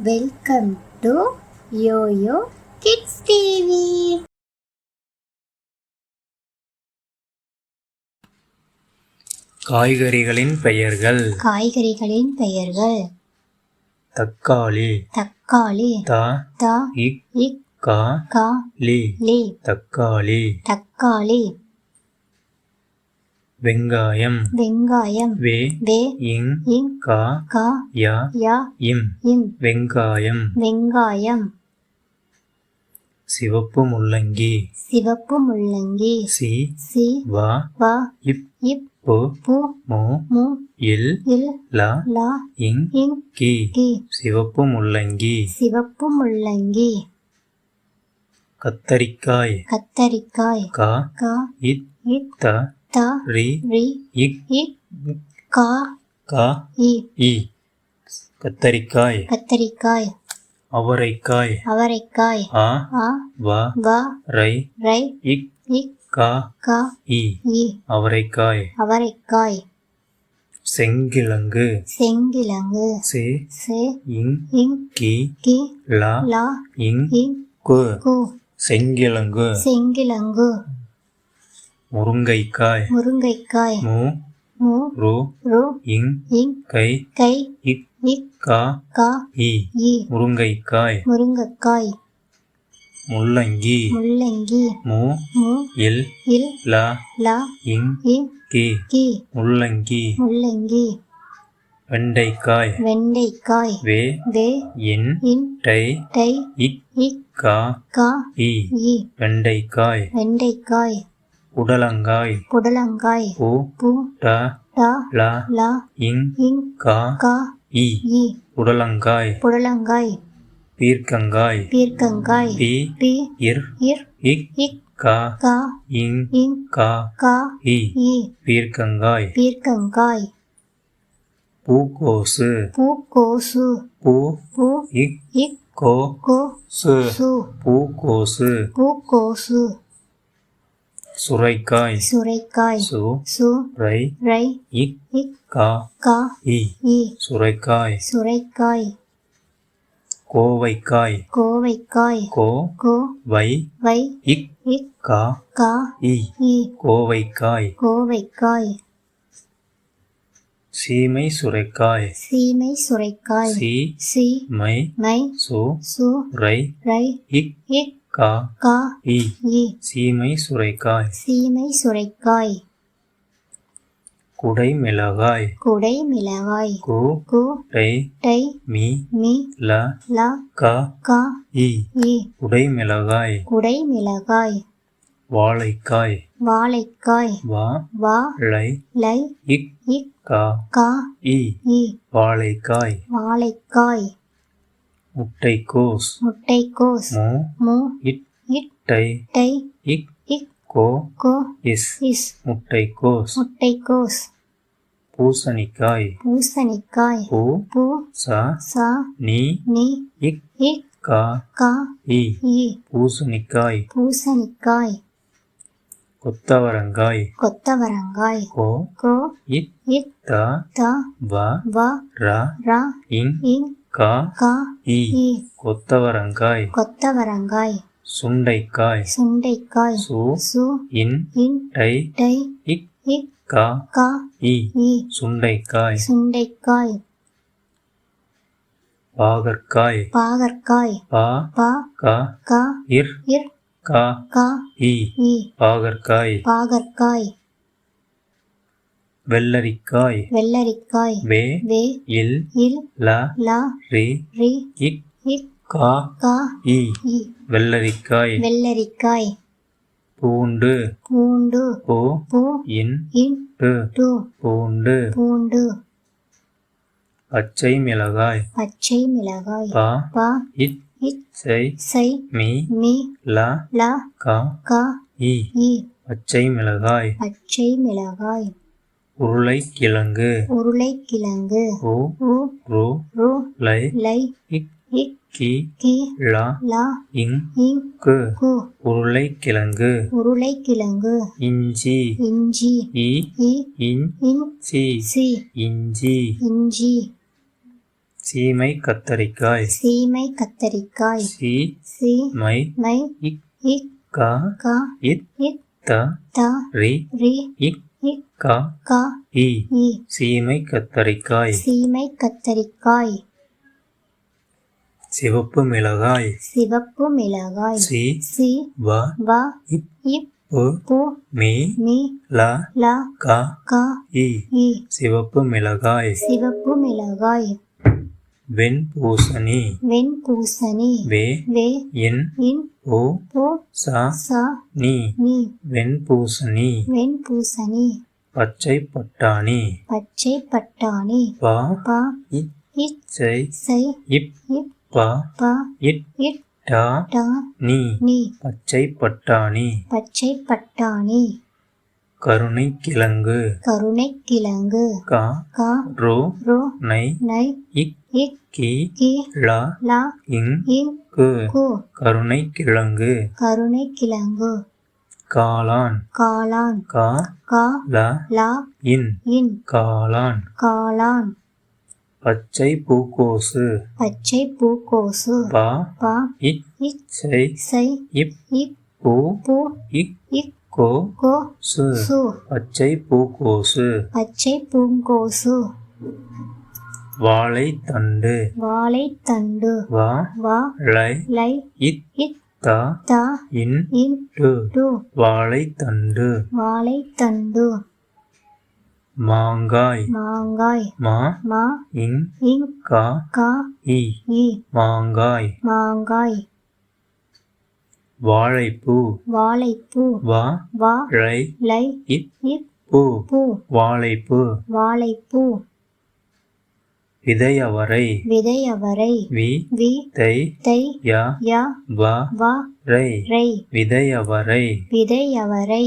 Welcome to YoYo Kids TV. காய்கறிகளின் பெயர்கள். தக்காளி. தக்காளி. வெங்காயம். வெங்காயம். சிவப்பு முள்ளங்கி. சிவப்பு முள்ளங்கி. கத்தரிக்காய். கத்தரிக்காய். அவரைக்காய். அவரைக்காய். செங்கிழங்கு. செங்கிழங்கு. முருங்கைக்காய். முருங்கைக்காய். முள்ளங்கி. முள்ளங்கி. வெண்டைக்காய். வெண்டைக்காய். புடலங்காய். புடலங்காய். பீர்க்கங்காய். பீர்க்கங்காய். பூக்கோசு. சுரைக்காய். சுரைக்காய். கோவைக்காய். கோவைக்காய். சீமை சுரைக்காய். சீமை சுரைக்காய். குடைமிளகாய். குடைமிளகாய். வாழைக்காய். வாழைக்காய். முட்டைக்கோஸ். முட்டைக்கோஸ். பூசணிக்காய். பூசணிக்காய். கொத்தவரங்காய். கொத்தவரங்காய். சுண்டைக்காய். சுண்டைக்காய். பாகற்காய். பாகற்காய். வெள்ளரிக்காய். வெள்ளரிக்காய். பூண்டு. பச்சை மிளகாய். பச்சை மிளகாய். உருளைக்கிழங்கு. உருளைக்கிழங்கு. இஞ்சி. இஞ்சி. சீமை கத்தரிக்காய் சீமை கத்தரிக்காய் சி சி மை மை இக் இக் கா கா இத் இத் த த ரி ரி இக் இக் கா கா இ இ சீமை கத்தரிக்காய் சீமை கத்தரிக்காய் சிவப்பு மிளகாய் சிவப்பு மிளகாய் சி சி வ வ இப் இப் பு பு மீ மி ல ல கா க இ இ சிவப்பு மிளகாய் சிவப்பு மிளகாய் வெண்பூசணி வெண்பூசணி வே வே இன் இன் ஓ பு சா ச நீ நீ வெண்பூசணி வெண்பூசணி பச்சை பட்டாணி பச்சை பட்டாணி பா ப இச் இச் சை சை இப் இப் ப ப இட் இட் டா ட நீ நீ பச்சை பட்டாணி பச்சை பட்டாணி கருணைக்கிழங்கு கருணைக்கிழங்கு கா கா ரோ ரோ நை நை இக் இக் கி கி லா லா இங் இங் கு கு கருணைக்கிழங்கு கருணைக்கிழங்கு காளான் காளான் கா கா ல லா இன் இன் காளான் காளான் பச்சை பூக்கோசு பச்சை பூக்கோசு பா ப இச் இச் சை சை இப் இப் பூ பு இக் இக் கோ கோ சு சு பச்சை பூக்கோசு பச்சை பூங்கோசு வாழைத்தண்டு வாழைத்தண்டு வா வா லை லை இத் இத் த த இன் இன் டு டு வாழைத்தண்டு வாழைத்தண்டு மாங்காய் மாங்காய் மா மா இங் இங் கா கா இ இ மாங்காய் மாங்காய் வாழைப்பூ வாழைப்பூ வா வா லை லை இத் இப் பூ பூ வாழைப்பூ வாழைப்பூ விதையவரை விதையவரை வி வி தை தை ய ய வ வ ரை ரை விதையவரை விதையவரை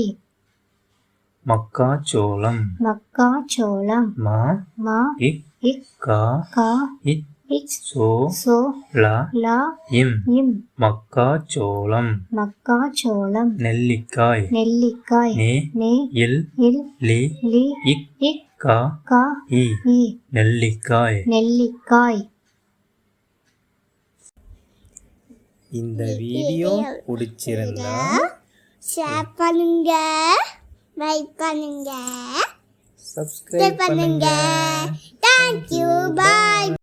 மக்காச்சோளம் மக்காச்சோளம் மா மா இக் இக் கா கா இச் இச் சோ சோ ல லா இம் இம் மக்காச்சோளம் மக்காச்சோளம் நெல்லிக்காய் நெல்லிக்காய் நே நே இல் இல் லி லி இக் இக் கா கா இ இ நெல்லிக்காய் நெல்லிக்காய் இந்த வீடியோ பிடிச்சிருந்தா ஷேர் பண்ணுங்க லைக் பண்ணுங்க சப்ஸ்கிரைப் பண்ணுங்க தேங்க்யூ பாய்